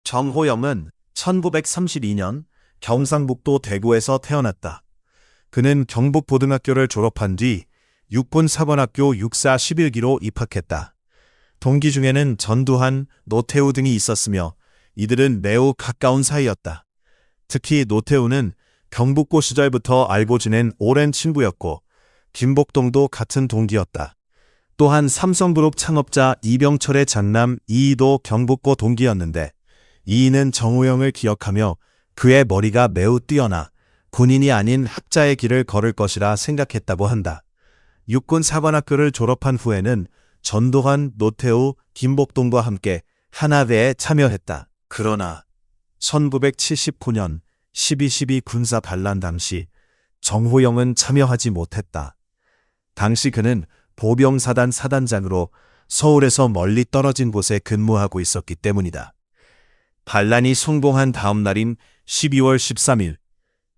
정호영은 1932년 경상북도 대구에서 태어났다. 그는 경북고등학교를 졸업한 뒤 육군사관학교 육사 11기로 입학했다. 동기 중에는 전두환, 노태우 등이 있었으며 이들은 매우 가까운 사이였다. 특히 노태우는 경북고 시절부터 알고 지낸 오랜 친구였고 김복동도 같은 동기였다. 또한 삼성그룹 창업자 이병철의 장남 이이도 경북고 동기였는데 이이는 정호영을 기억하며 그의 머리가 매우 뛰어나 군인이 아닌 학자의 길을 걸을 것이라 생각했다고 한다. 육군사관학교를 졸업한 후에는 전두환, 노태우, 김복동과 함께 한화대에 참여했다. 그러나 1979년 12.12 군사 반란 당시 정호영은 참여하지 못했다. 당시 그는 보병사단 사단장으로 서울에서 멀리 떨어진 곳에 근무하고 있었기 때문이다. 반란이 성공한 다음 날인 12월 13일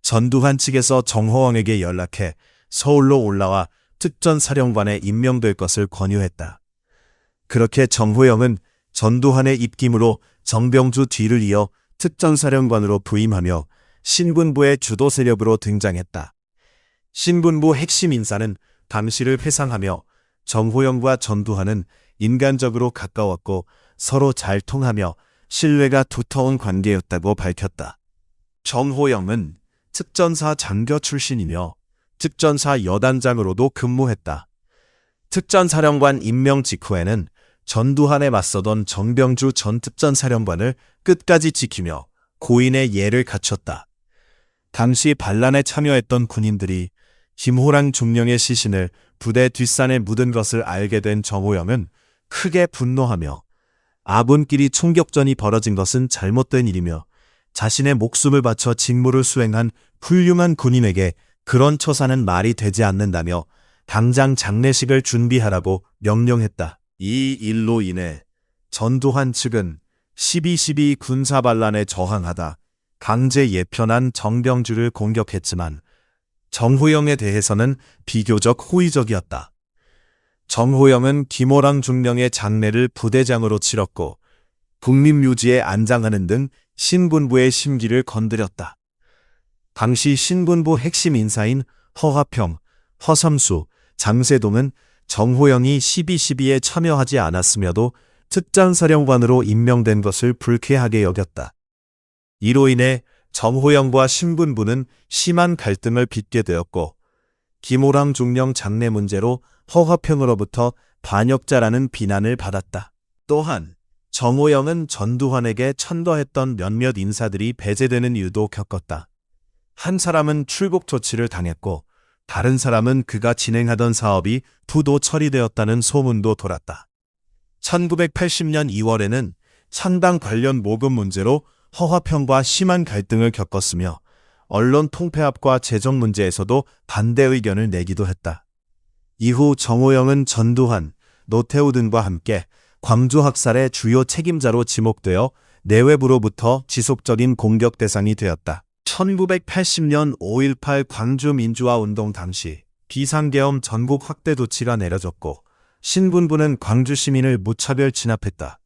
전두환 측에서 정호영에게 연락해 서울로 올라와 특전사령관에 임명될 것을 권유했다. 그렇게 정호영은 전두환의 입김으로 정병주 뒤를 이어 특전사령관으로 부임하며 신군부의 주도 세력으로 등장했다. 신군부 핵심 인사는 당시를 회상하며 정호영과 전두환은 인간적으로 가까웠고 서로 잘 통하며 신뢰가 두터운 관계였다고 밝혔다. 정호영은 특전사 장교 출신이며 특전사 여단장으로도 근무했다. 특전사령관 임명 직후에는 전두환에 맞서던 정병주 전 특전사령관을 끝까지 지키며 고인의 예를 갖췄다. 당시 반란에 참여했던 군인들이 김호랑 중령의 시신을 부대 뒷산에 묻은 것을 알게 된 정호영은 크게 분노하며 아군끼리 총격전이 벌어진 것은 잘못된 일이며 자신의 목숨을 바쳐 직무를 수행한 훌륭한 군인에게 그런 처사는 말이 되지 않는다며 당장 장례식을 준비하라고 명령했다. 이 일로 인해 전두환 측은 12.12 군사반란에 저항하다 강제 예편한 정병주를 공격했지만 정호영에 대해서는 비교적 호의적이었다. 정호영은 김호랑 중령의 장례를 부대장으로 치렀고 국립묘지에 안장하는 등 신군부의 심기를 건드렸다. 당시 신군부 핵심 인사인 허화평, 허삼수, 장세동은 정호영이 12.12에 참여하지 않았음에도 특전사령관으로 임명된 것을 불쾌하게 여겼다. 이로 인해 정호영과 신군부는 심한 갈등을 빚게 되었고 김호랑 중령 장례 문제로 허화평으로부터 반역자라는 비난을 받았다. 또한 정호영은 전두환에게 천거했던 몇몇 인사들이 배제되는 일도 겪었다. 한 사람은 출국 조치를 당했고 다른 사람은 그가 진행하던 사업이 부도 처리되었다는 소문도 돌았다. 1980년 2월에는 창당 관련 모금 문제로 허화평과 심한 갈등을 겪었으며 언론 통폐합과 재정 문제에서도 반대 의견을 내기도 했다. 이후 정호영은 전두환, 노태우 등과 함께 광주 학살의 주요 책임자로 지목되어 내외부로부터 지속적인 공격 대상이 되었다. 1980년 5.18 광주민주화운동 당시 비상계엄 전국 확대 조치가 내려졌고 신군부는 광주 시민을 무차별 진압했다.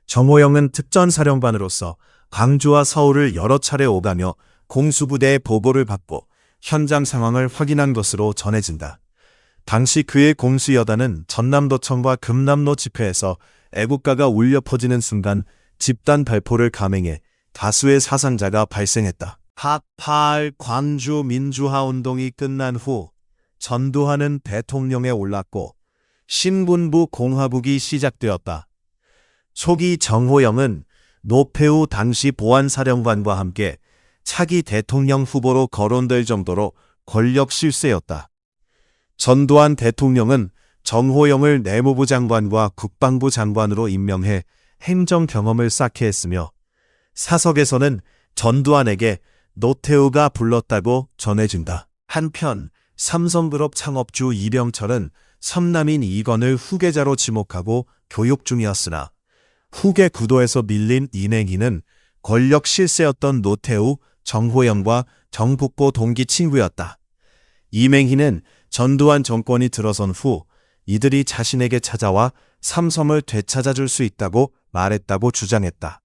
정호영은 특전사령관으로서 광주와 서울을 여러 차례 오가며 공수부대의 보고를 받고 현장 상황을 확인한 것으로 전해진다. 당시 그의 공수여단은 전남도청과 금남로 집회에서 애국가가 울려 퍼지는 순간 집단 발포를 감행해 다수의 사상자가 발생했다. 8.8 광주 민주화운동이 끝난 후 전두환은 대통령에 올랐고 신군부 공화국이 시작되었다. 초기 정호영은 노태우 당시 보안사령관과 함께 차기 대통령 후보로 거론될 정도로 권력 실세였다. 전두환 대통령은 정호영을 내무부 장관과 국방부 장관으로 임명해 행정 경험을 쌓게 했으며 사석에서는 전두환에게 노태우가 불렀다고 전해진다. 한편 삼성그룹 창업주 이병철은 삼남인 이건을 후계자로 지목하고 교육 중이었으나 후계 구도에서 밀린 이냉희는 권력 실세였던 노태우, 정호영과 경북고 동기 친구였다. 이맹희는 전두환 정권이 들어선 후 이들이 자신에게 찾아와 삼성을 되찾아줄 수 있다고 말했다고 주장했다.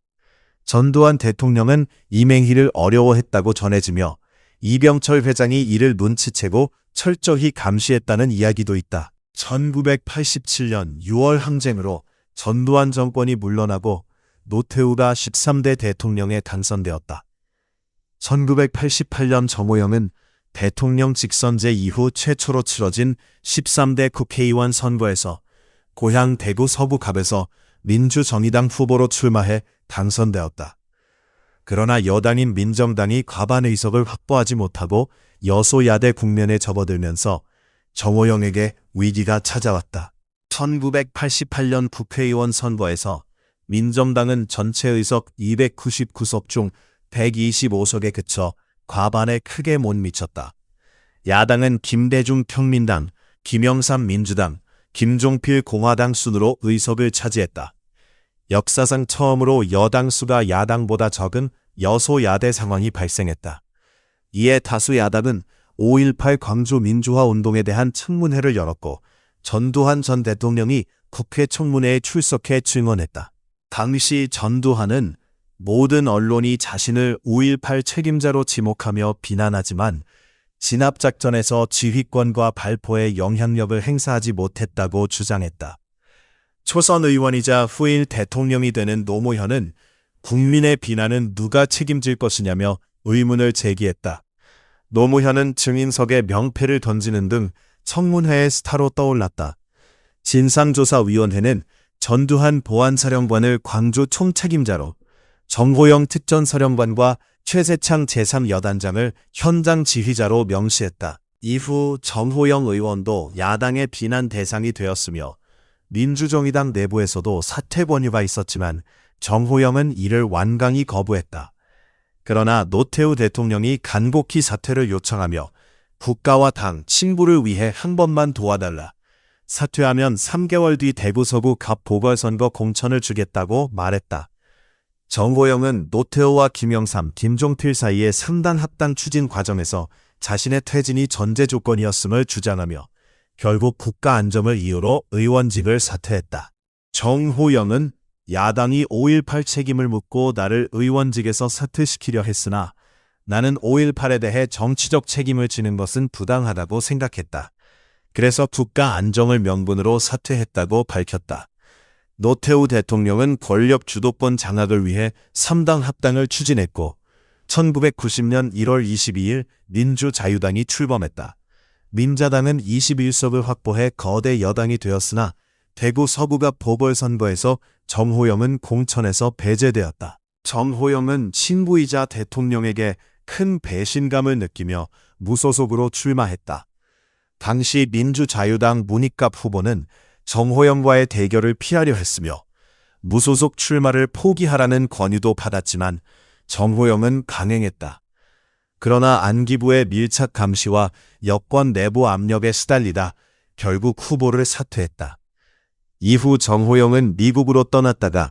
전두환 대통령은 이맹희를 어려워했다고 전해지며 이병철 회장이 이를 눈치채고 철저히 감시했다는 이야기도 있다. 1987년 6월 항쟁으로 전두환 정권이 물러나고 노태우가 13대 대통령에 당선되었다. 1988년 정호영은 대통령 직선제 이후 최초로 치러진 13대 국회의원 선거에서 고향 대구 서부갑에서 민주정의당 후보로 출마해 당선되었다. 그러나 여당인 민정당이 과반 의석을 확보하지 못하고 여소야대 국면에 접어들면서 정호영에게 위기가 찾아왔다. 1988년 국회의원 선거에서 민정당은 전체 의석 299석 중 125석에 그쳐 과반에 크게 못 미쳤다. 야당은 김대중 평민당, 김영삼 민주당, 김종필 공화당 순으로 의석을 차지했다. 역사상 처음으로 여당 수가 야당보다 적은 여소야대 상황이 발생했다. 이에 다수 야당은 5.18 광주 민주화 운동에 대한 청문회를 열었고 전두환 전 대통령이 국회 청문회에 출석해 증언했다. 당시 전두환은 모든 언론이 자신을 5.18 책임자로 지목하며 비난하지만 진압작전에서 지휘권과 발포에 영향력을 행사하지 못했다고 주장했다. 초선 의원이자 후일 대통령이 되는 노무현은 국민의 비난은 누가 책임질 것이냐며 의문을 제기했다. 노무현은 증인석에 명패를 던지는 등 청문회의 스타로 떠올랐다. 진상조사위원회는 전두환 보안사령관을 광주 총책임자로, 정호영 특전사령관과 최세창 제3여단장을 현장 지휘자로 명시했다. 이후 정호영 의원도 야당의 비난 대상이 되었으며 민주정의당 내부에서도 사퇴 권유가 있었지만 정호영은 이를 완강히 거부했다. 그러나 노태우 대통령이 간곡히 사퇴를 요청하며 국가와 당, 친구를 위해 한 번만 도와달라. 사퇴하면 3개월 뒤 대구 서구 갑 보궐선거 공천을 주겠다고 말했다. 정호영은 노태우와 김영삼, 김종필 사이의 3당 합당 추진 과정에서 자신의 퇴진이 전제 조건이었음을 주장하며 결국 국가 안정을 이유로 의원직을 사퇴했다. 정호영은 야당이 5.18 책임을 묻고 나를 의원직에서 사퇴시키려 했으나 나는 5.18에 대해 정치적 책임을 지는 것은 부당하다고 생각했다. 그래서 국가 안정을 명분으로 사퇴했다고 밝혔다. 노태우 대통령은 권력 주도권 장악을 위해 3당 합당을 추진했고 1990년 1월 22일 민주자유당이 출범했다. 민자당은 21석을 확보해 거대 여당이 되었으나 대구 서부갑 보궐선거에서 정호영은 공천에서 배제되었다. 정호영은 친부이자 대통령에게 큰 배신감을 느끼며 무소속으로 출마했다. 당시 민주자유당 문익갑 후보는 정호영과의 대결을 피하려 했으며 무소속 출마를 포기하라는 권유도 받았지만 정호영은 강행했다. 그러나 안기부의 밀착 감시와 여권 내부 압력에 시달리다 결국 후보를 사퇴했다. 이후 정호영은 미국으로 떠났다가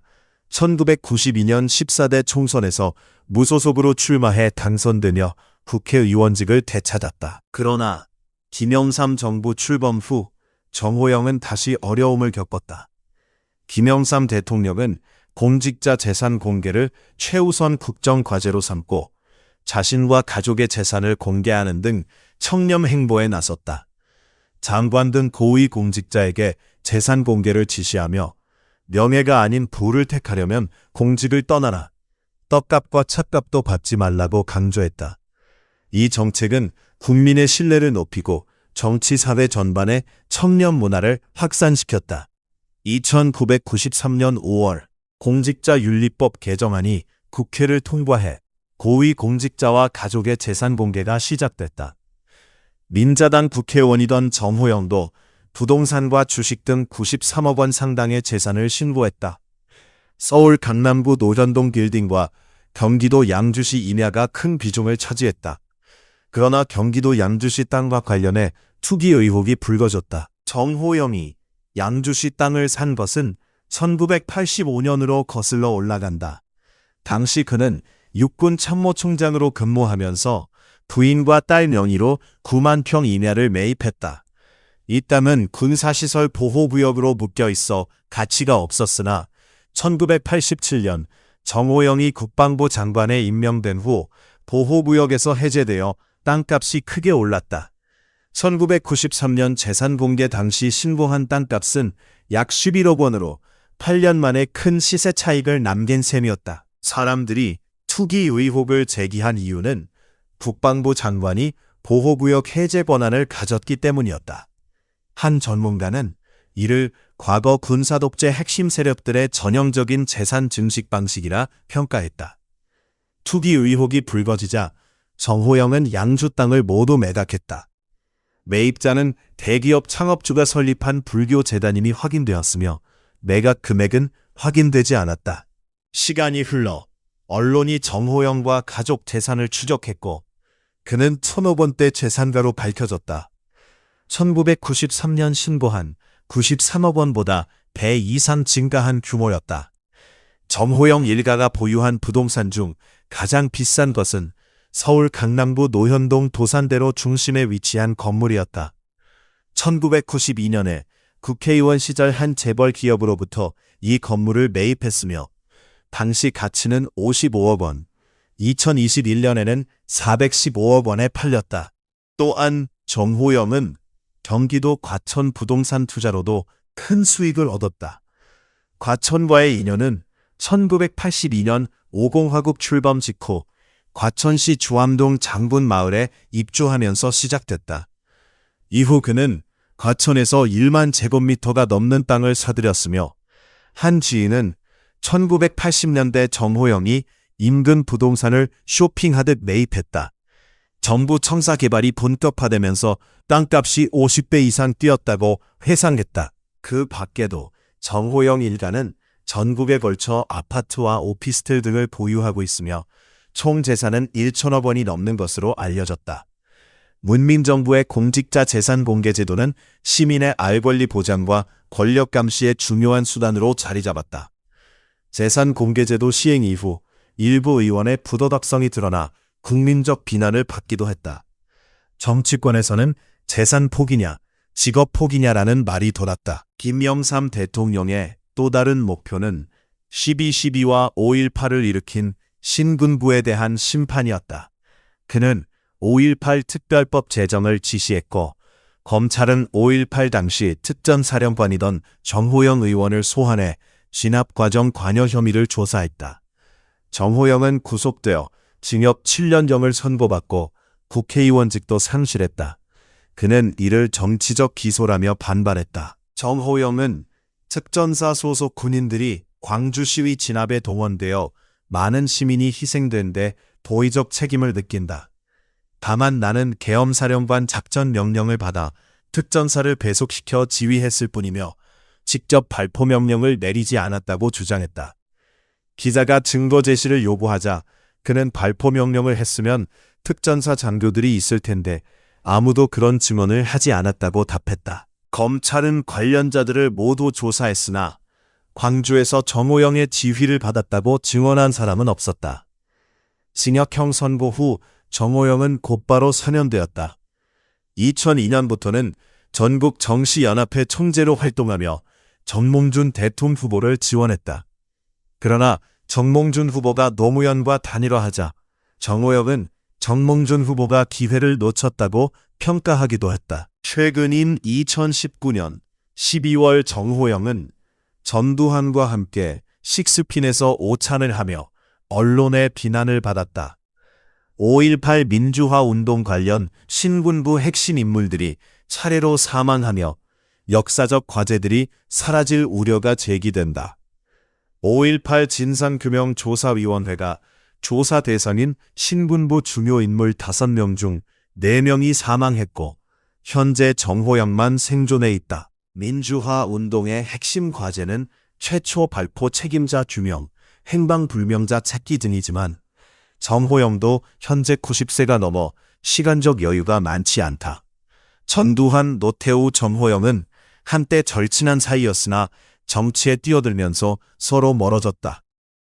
1992년 14대 총선에서 무소속으로 출마해 당선되며 국회의원직을 되찾았다. 그러나 김영삼 정부 출범 후 정호영은 다시 어려움을 겪었다. 김영삼 대통령은 공직자 재산 공개를 최우선 국정과제로 삼고 자신과 가족의 재산을 공개하는 등 청렴 행보에 나섰다. 장관 등 고위 공직자에게 재산 공개를 지시하며 명예가 아닌 부를 택하려면 공직을 떠나라. 떡값과 찻값도 받지 말라고 강조했다. 이 정책은 국민의 신뢰를 높이고 정치 사회 전반에 청렴 문화를 확산시켰다. 2993년 5월 공직자윤리법 개정안이 국회를 통과해 고위 공직자와 가족의 재산 공개가 시작됐다. 민자당 국회의원이던 정호영도 부동산과 주식 등 93억 원 상당의 재산을 신고했다. 서울 강남구 노현동 빌딩과 경기도 양주시 임야가 큰 비중을 차지했다. 그러나 경기도 양주시 땅과 관련해 투기 의혹이 불거졌다. 정호영이 양주시 땅을 산 것은 1985년으로 거슬러 올라간다. 당시 그는 육군 참모총장으로 근무하면서 부인과 딸 명의로 9만 평 임야를 매입했다. 이 땅은 군사시설 보호구역으로 묶여 있어 가치가 없었으나 1987년 정호영이 국방부 장관에 임명된 후 보호구역에서 해제되어 땅값이 크게 올랐다. 1993년 재산 공개 당시 신고한 땅값은 약 11억 원으로 8년 만에 큰 시세 차익을 남긴 셈이었다. 사람들이 투기 의혹을 제기한 이유는 국방부 장관이 보호구역 해제 권한을 가졌기 때문이었다. 한 전문가는 이를 과거 군사독재 핵심 세력들의 전형적인 재산 증식 방식이라 평가했다. 투기 의혹이 불거지자 정호영은 양주 땅을 모두 매각했다. 매입자는 대기업 창업주가 설립한 불교 재단임이 확인되었으며 매각 금액은 확인되지 않았다. 시간이 흘러 언론이 정호영과 가족 재산을 추적했고 그는 1,000억 원대 재산가로 밝혀졌다. 1993년 신고한 93억 원보다 배 이상 증가한 규모였다. 정호영 일가가 보유한 부동산 중 가장 비싼 것은 서울 강남구 노현동 도산대로 중심에 위치한 건물이었다. 1992년에 국회의원 시절 한 재벌 기업으로부터 이 건물을 매입했으며 당시 가치는 55억 원, 2021년에는 415억 원에 팔렸다. 또한 정호영은 경기도 과천 부동산 투자로도 큰 수익을 얻었다. 과천과의 인연은 1982년 50화국 출범 직후 과천시 주암동 장분 마을에 입주하면서 시작됐다. 이후 그는 과천에서 1만 제곱미터가 넘는 땅을 사들였으며 한 지인은 1980년대 정호영이 인근 부동산을 쇼핑하듯 매입했다. 정부 청사 개발이 본격화되면서 땅값이 50배 이상 뛰었다고 회상했다. 그 밖에도 정호영 일가는 전국에 걸쳐 아파트와 오피스텔 등을 보유하고 있으며 총 재산은 1천억 원이 넘는 것으로 알려졌다. 문민정부의 공직자 재산 공개 제도는 시민의 알 권리 보장과 권력 감시의 중요한 수단으로 자리 잡았다. 재산 공개 제도 시행 이후 일부 의원의 부도덕성이 드러나 국민적 비난을 받기도 했다. 정치권에서는 재산 포기냐, 직업 포기냐라는 말이 돌았다. 김영삼 대통령의 또 다른 목표는 12.12와 5.18을 일으킨 신군부에 대한 심판이었다. 그는 5.18 특별법 제정을 지시했고 검찰은 5.18 당시 특전사령관이던 정호영 의원을 소환해 진압과정 관여 혐의를 조사했다. 정호영은 구속되어 징역 7년형을 선고받고 국회의원직도 상실했다. 그는 이를 정치적 기소라며 반발했다. 정호영은 특전사 소속 군인들이 광주 시위 진압에 동원되어 많은 시민이 희생된 데 도의적 책임을 느낀다. 다만 나는 계엄사령관 작전 명령을 받아 특전사를 배속시켜 지휘했을 뿐이며 직접 발포 명령을 내리지 않았다고 주장했다. 기자가 증거 제시를 요구하자 그는 발포 명령을 했으면 특전사 장교들이 있을 텐데 아무도 그런 증언을 하지 않았다고 답했다. 검찰은 관련자들을 모두 조사했으나 광주에서 정호영의 지휘를 받았다고 증언한 사람은 없었다. 징역형 선고 후 정호영은 곧바로 선현되었다. 2002년부터는 전국 정시연합회 총재로 활동하며 정몽준 대통령 후보를 지원했다. 그러나 정몽준 후보가 노무현과 단일화하자 정호영은 정몽준 후보가 기회를 놓쳤다고 평가하기도 했다. 최근인 2019년 12월 정호영은 전두환과 함께 식스핀에서 오찬을 하며 언론의 비난을 받았다. 5.18 민주화 운동 관련 신군부 핵심 인물들이 차례로 사망하며 역사적 과제들이 사라질 우려가 제기된다. 5.18 진상규명조사위원회가 조사 대상인 신군부 중요 인물 5명 중 4명이 사망했고 현재 정호영만 생존해 있다. 민주화 운동의 핵심 과제는 최초 발포 책임자 규명, 행방불명자 찾기 등이지만 정호영도 현재 90세가 넘어 시간적 여유가 많지 않다. 전두환, 노태우, 정호영은 한때 절친한 사이였으나 정치에 뛰어들면서 서로 멀어졌다.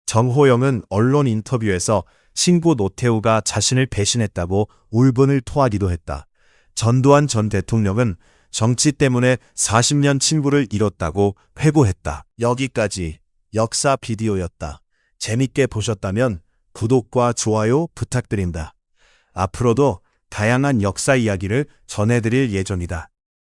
정호영은 언론 인터뷰에서 친구 노태우가 자신을 배신했다고 울분을 토하기도 했다. 전두환 전 대통령은 정치 때문에 40년 친구를 잃었다고 회고했다. 여기까지 역사 비디오였다. 재밌게 보셨다면 구독과 좋아요 부탁드린다. 앞으로도 다양한 역사 이야기를 전해드릴 예정이다.